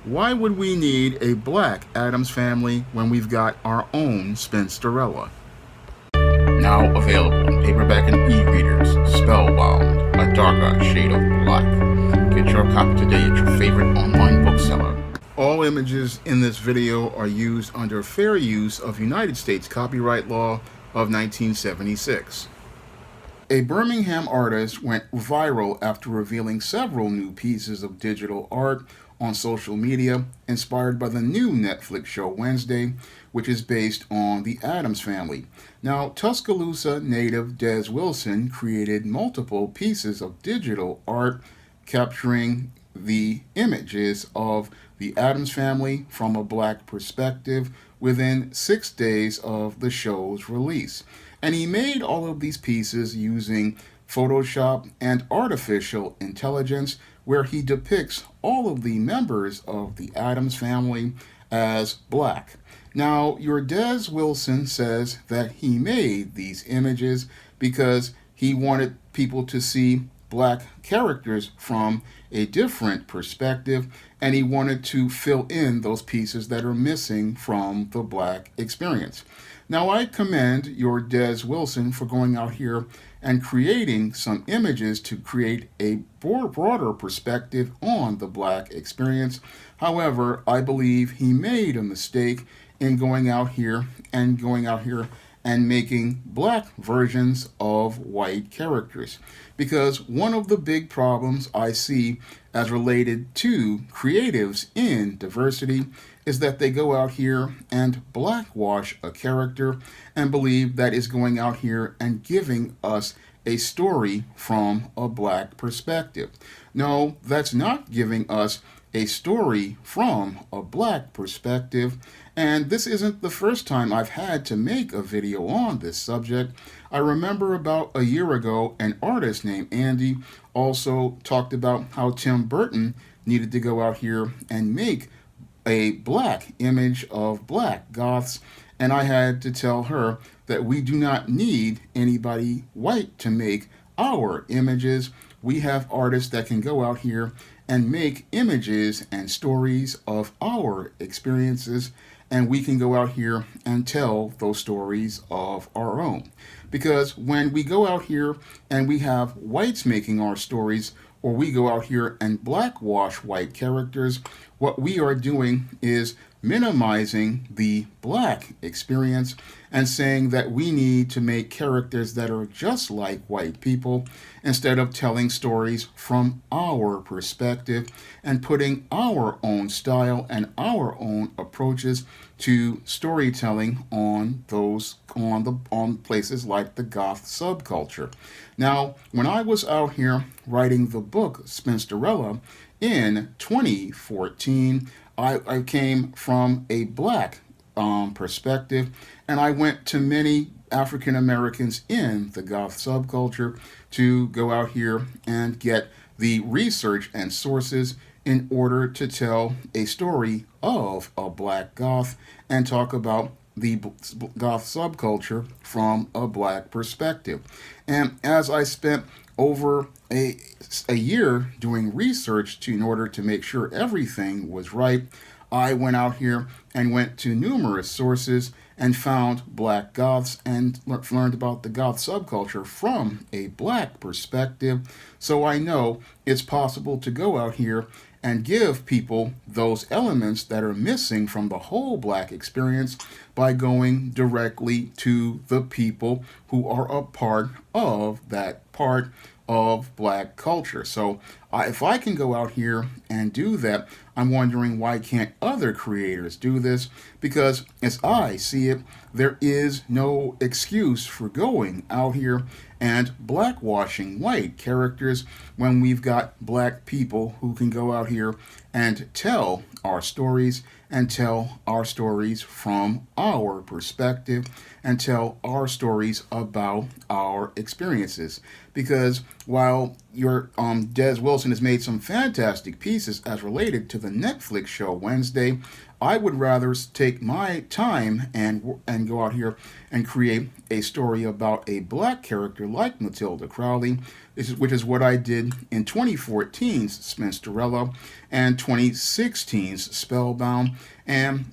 Why would we need a black Addams family when we've got our own Spinsterella? Now available in paperback and e-readers, Spellbound, A Darker Shade of Black. Get your copy today at your favorite online bookseller. All images in this video are used under fair use of United States copyright law of 1976. A Birmingham artist went viral after revealing several new pieces of digital art on social media, inspired by the new Netflix show Wednesday, which is based on the Addams family. Now, Tuscaloosa native Des Wilson created multiple pieces of digital art capturing the images of the Addams family from a black perspective within 6 days of the show's release. And he made all of these pieces using Photoshop and artificial intelligence, where he depicts all of the members of the Addams family as black. Now, your Des Wilson says that he made these images because he wanted people to see black characters from a different perspective, and he wanted to fill in those pieces that are missing from the black experience. Now, I commend your Des Wilson for going out here and creating some images to create a broader perspective on the black experience. However, I believe he made a mistake in going out here and making black versions of white characters. Because one of the big problems I see as related to creatives in diversity is that they go out here and blackwash a character and believe that is going out here and giving us a story from a black perspective. No, that's not giving us a story from a black perspective, and this isn't the first time I've had to make a video on this subject. I remember about a year ago, an artist named Andy also talked about how Tim Burton needed to go out here and make a black image of black goths, and I had to tell her that we do not need anybody white to make our images. We have artists that can go out here and make images and stories of our experiences, and we can go out here and tell those stories of our own. Because when we go out here and we have whites making our stories, or we go out here and blackwash white characters, what we are doing is minimizing the black experience and saying that we need to make characters that are just like white people instead of telling stories from our perspective and putting our own style and our own approaches to storytelling on places like the Goth subculture. Now, when I was out here writing the book Spinsterella in 2014, I came from a black perspective, and I went to many African Americans in the Goth subculture to go out here and get the research and sources in order to tell a story of a black goth and talk about the goth subculture from a black perspective. And as I spent over a year doing research in order to make sure everything was right, I went out here and went to numerous sources and found black goths and learned about the goth subculture from a black perspective. So I know it's possible to go out here and give people those elements that are missing from the whole black experience by going directly to the people who are a part of that part of black culture. So if I can go out here and do that, I'm wondering why can't other creators do this? Because as I see it, there is no excuse for going out here and blackwashing white characters when we've got black people who can go out here and tell our stories and tell our stories from our perspective and tell our stories about our experiences. Because while your Des Wilson has made some fantastic pieces as related to the Netflix show Wednesday. I would rather take my time and go out here and create a story about a black character like Matilda Crowley, which is what I did in 2014's Spinsterella and 2016's Spellbound. And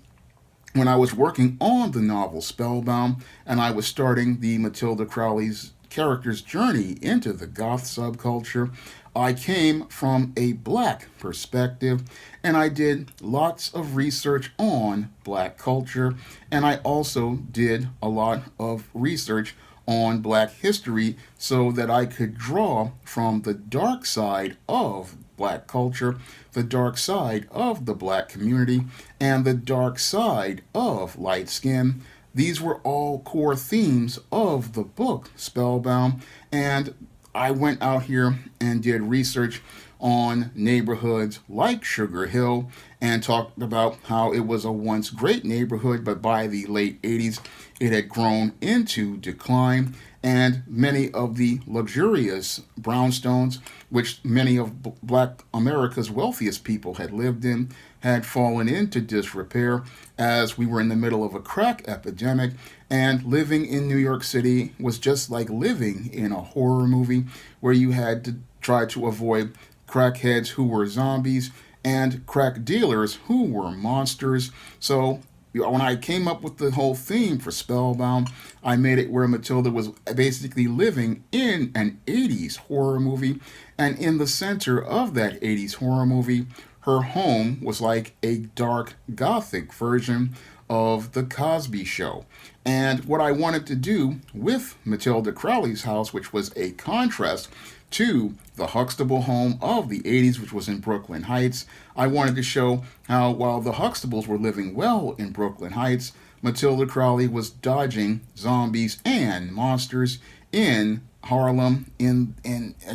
when I was working on the novel Spellbound and I was starting the Matilda Crowley's character's journey into the goth subculture, I came from a black perspective and I did lots of research on black culture, and I also did a lot of research on black history so that I could draw from the dark side of black culture, the dark side of the black community, and the dark side of light skin. These were all core themes of the book Spellbound, and I went out here and did research on neighborhoods like Sugar Hill and talked about how it was a once great neighborhood, but by the late 80s it had grown into decline, and many of the luxurious brownstones, which many of black America's wealthiest people had lived in, had fallen into disrepair as we were in the middle of a crack epidemic, and living in New York City was just like living in a horror movie where you had to try to avoid crackheads who were zombies and crack dealers who were monsters. So when I came up with the whole theme for Spellbound, I made it where Matilda was basically living in an 80s horror movie, and in the center of that 80s horror movie, her home was like a dark gothic version of The Cosby Show. And what I wanted to do with Matilda Crowley's house, which was a contrast to the Huxtable home of the 80s, which was in Brooklyn Heights, I wanted to show how while the Huxtables were living well in Brooklyn Heights, Matilda Crowley was dodging zombies and monsters in Harlem, in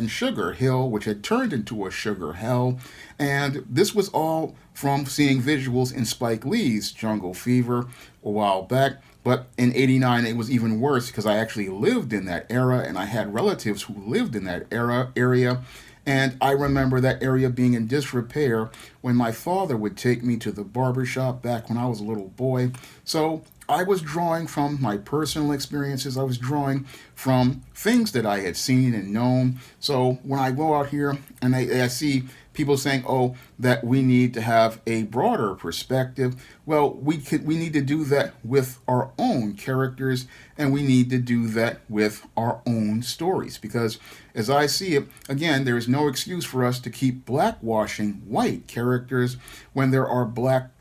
Sugar Hill, which had turned into a sugar hell. And this was all from seeing visuals in Spike Lee's Jungle Fever a while back. But in 89, it was even worse because I actually lived in that era and I had relatives who lived in that area. And I remember that area being in disrepair when my father would take me to the barbershop back when I was a little boy. So I was drawing from my personal experiences. I was drawing from things that I had seen and known. So when I go out here and I see people saying, oh, that we need to have a broader perspective. Well, we need to do that with our own characters, and we need to do that with our own stories. Because as I see it, again, there is no excuse for us to keep blackwashing white characters when there are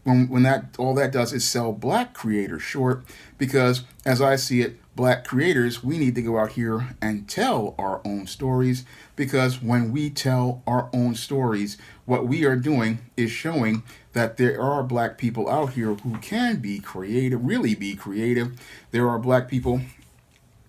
when that all that does is sell black creators short. Because as I see it, black creators, we need to go out here and tell our own stories, because when we tell our own stories, what we are doing is showing that there are black people out here who can be creative, really be creative. There are black people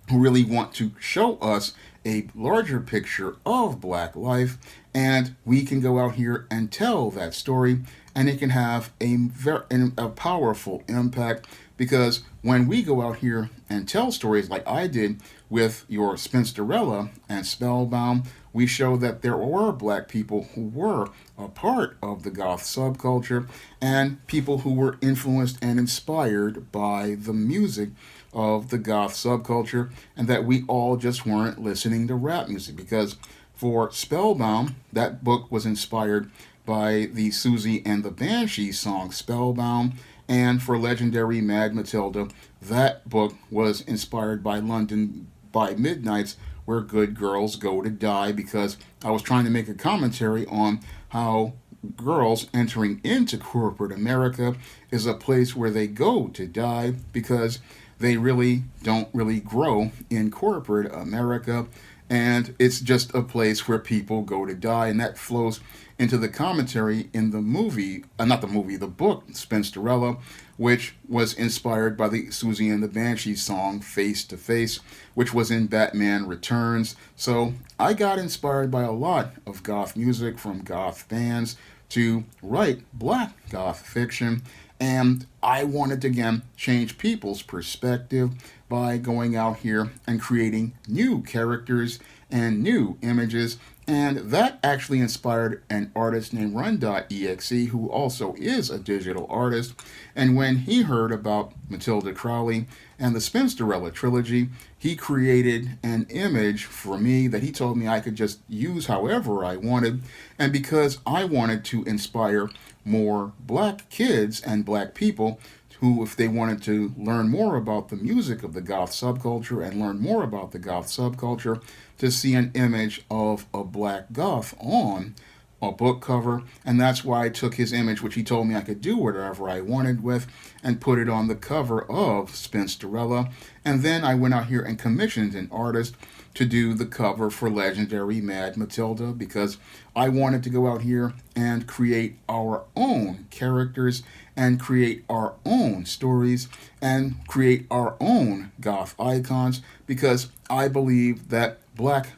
who really want to show us a larger picture of black life, and we can go out here and tell that story, and it can have a powerful impact. Because when we go out here and tell stories like I did with your Spinsterella and Spellbound, we show that there were black people who were a part of the goth subculture and people who were influenced and inspired by the music of the goth subculture, and that we all just weren't listening to rap music. Because for Spellbound, that book was inspired by the Susie and the Banshees song Spellbound, and for legendary Mad Matilda, that book was inspired by London by Midnight's Where Good Girls Go to Die, because I was trying to make a commentary on how girls entering into corporate America is a place where they go to die, because they really don't really grow in corporate America, and it's just a place where people go to die. And that flows into the commentary in the movie, the book Spinsterella, which was inspired by the Susie and the Banshees song Face to Face, which was in Batman Returns. So I got inspired by a lot of goth music from goth bands to write black goth fiction, and I wanted to again change people's perspective by going out here and creating new characters and new images And that actually inspired an artist named Run.exe, who also is a digital artist. And when he heard about Matilda Crowley and the Spinsterella trilogy, he created an image for me that he told me I could just use however I wanted. And because I wanted to inspire more black kids and black people who, if they wanted to learn more about the music of the goth subculture and learn more about the goth subculture, to see an image of a black goth on a book cover. And that's why I took his image, which he told me I could do whatever I wanted with, and put it on the cover of Spinsterella. And then I went out here and commissioned an artist to do the cover for Legendary Mad Matilda, because I wanted to go out here and create our own characters and create our own stories and create our own goth icons, because I believe that black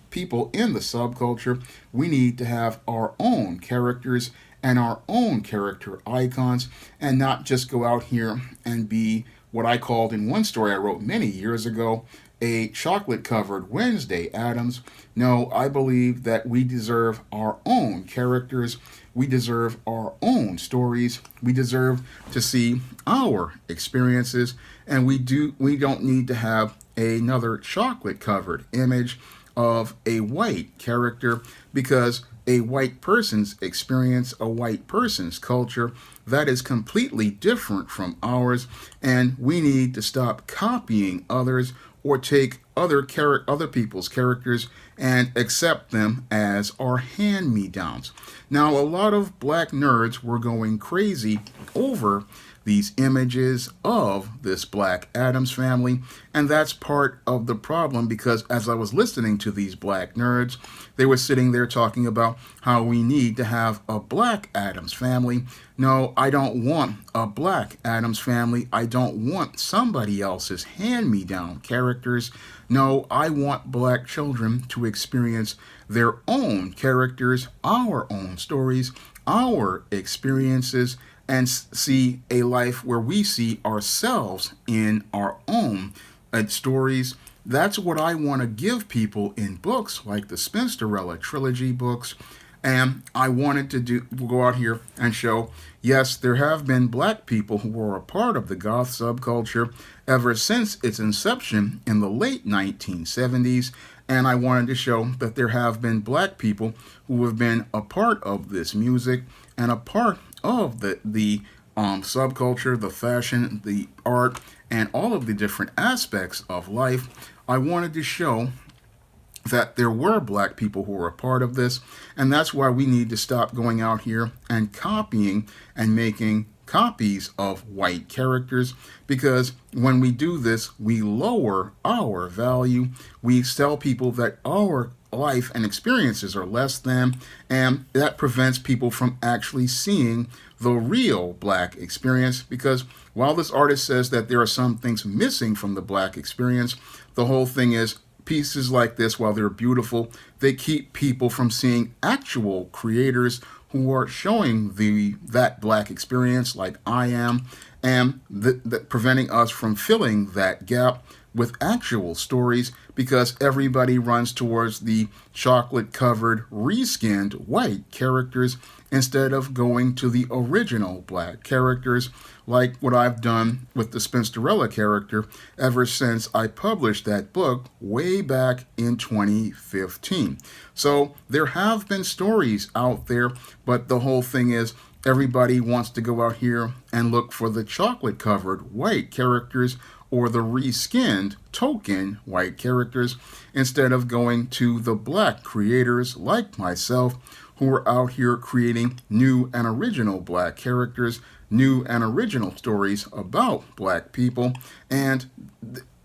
people in the subculture, we need to have our own characters and our own character icons, and not just go out here and be what I called in one story I wrote many years ago, a chocolate-covered Wednesday Addams. No, I believe that we deserve our own characters. We deserve our own stories. We deserve to see our experiences, and we don't need to have another chocolate-covered image of a white character, because a white person's experience, a white person's culture, that is completely different from ours, and we need to stop copying others or take other people's characters and accept them as our hand-me-downs. Now, a lot of black nerds were going crazy over these images of this Black Addams family, and that's part of the problem, because as I was listening to these black nerds, they were sitting there talking about how we need to have a Black Addams family. No, I don't want a Black Addams family. I don't want somebody else's hand-me-down characters. No, I want black children to experience their own characters, our own stories, our experiences, and see a life where we see ourselves in our own stories. That's what I want to give people in books like the Spinsterella trilogy books. And I wanted to go out here and show, yes, there have been black people who were a part of the goth subculture ever since its inception in the late 1970s. And I wanted to show that there have been black people who have been a part of this music and a part of the subculture, the fashion, the art, and all of the different aspects of life. I wanted to show that there were black people who were a part of this, and that's why we need to stop going out here and copying and making copies of white characters, because when we do this, we lower our value. We tell people that our life and experiences are less than, and that prevents people from actually seeing the real black experience, because while this artist says that there are some things missing from the black experience, the whole thing is pieces like this, while they're beautiful, they keep people from seeing actual creators who are showing that black experience like I am, and preventing us from filling that gap with actual stories, because everybody runs towards the chocolate-covered, reskinned white characters instead of going to the original black characters, like what I've done with the Spinsterella character ever since I published that book way back in 2015. So there have been stories out there, but the whole thing is everybody wants to go out here and look for the chocolate-covered white characters or the reskinned token white characters, instead of going to the black creators like myself, who are out here creating new and original black characters, new and original stories about black people. And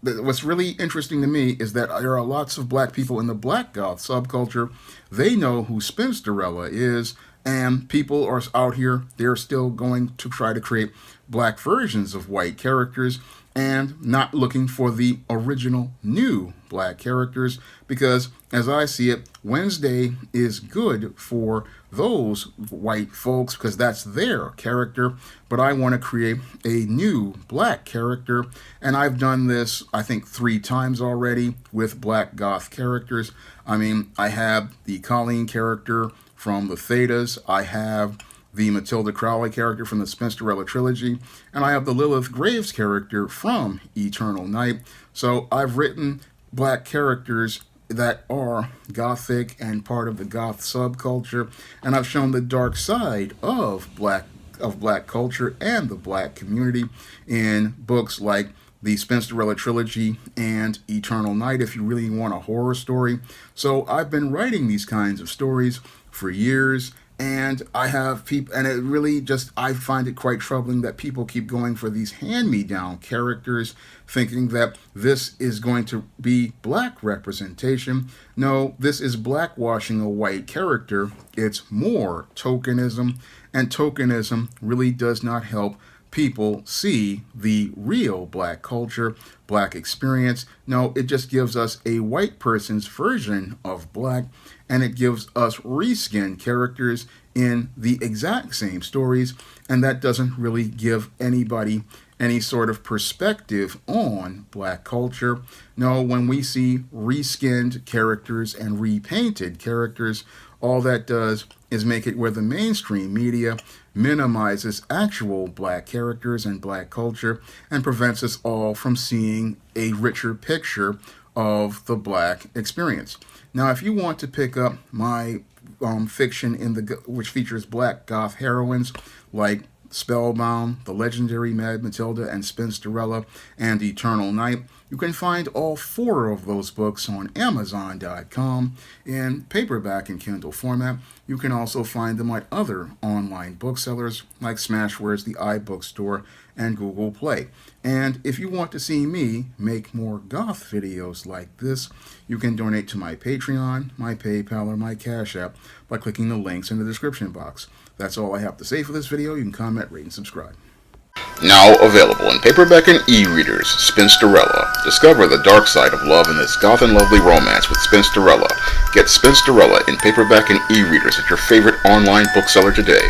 what's really interesting to me is that there are lots of black people in the black goth subculture. They know who Spinsterella is, And people are out here, they're still going to try to create black versions of white characters and not looking for the original new black characters, because as I see it, Wednesday is good for those white folks because that's their character, but I want to create a new black character, and I've done this I think 3 times already with black goth characters. I mean, I have the Colleen character from the Thetas, I have the Matilda Crowley character from the Spinsterella trilogy, and I have the Lilith Graves character from Eternal Night. So I've written black characters that are gothic and part of the goth subculture, and I've shown the dark side of black culture and the black community in books like the Spinsterella trilogy and Eternal Night, if you really want a horror story. So I've been writing these kinds of stories for years, and I have people, and it really just, I find it quite troubling that people keep going for these hand-me-down characters, thinking that this is going to be black representation. No, this is blackwashing a white character. It's more tokenism, and tokenism really does not help people see the real black culture, black experience. No, it just gives us a white person's version of black, and it gives us reskinned characters in the exact same stories, and that doesn't really give anybody any sort of perspective on black culture. No, when we see reskinned characters and repainted characters, all that does is make it where the mainstream media minimizes actual black characters and black culture and prevents us all from seeing a richer picture of the black experience. Now, if you want to pick up my fiction which features black goth heroines like Spellbound, The Legendary Mad Matilda, and Spinsterella, and Eternal Night, you can find all 4 of those books on Amazon.com in paperback and Kindle format. You can also find them at other online booksellers like Smashware's The iBookstore and Google Play. And if you want to see me make more goth videos like this, you can donate to my Patreon, my PayPal, or my Cash App by clicking the links in the description box. That's all I have to say for this video. You can comment, rate, and subscribe. Now available in paperback and e-readers, Spinsterella. Discover the dark side of love in this goth and lovely romance with Spinsterella. Get Spinsterella in paperback and e-readers at your favorite online bookseller today.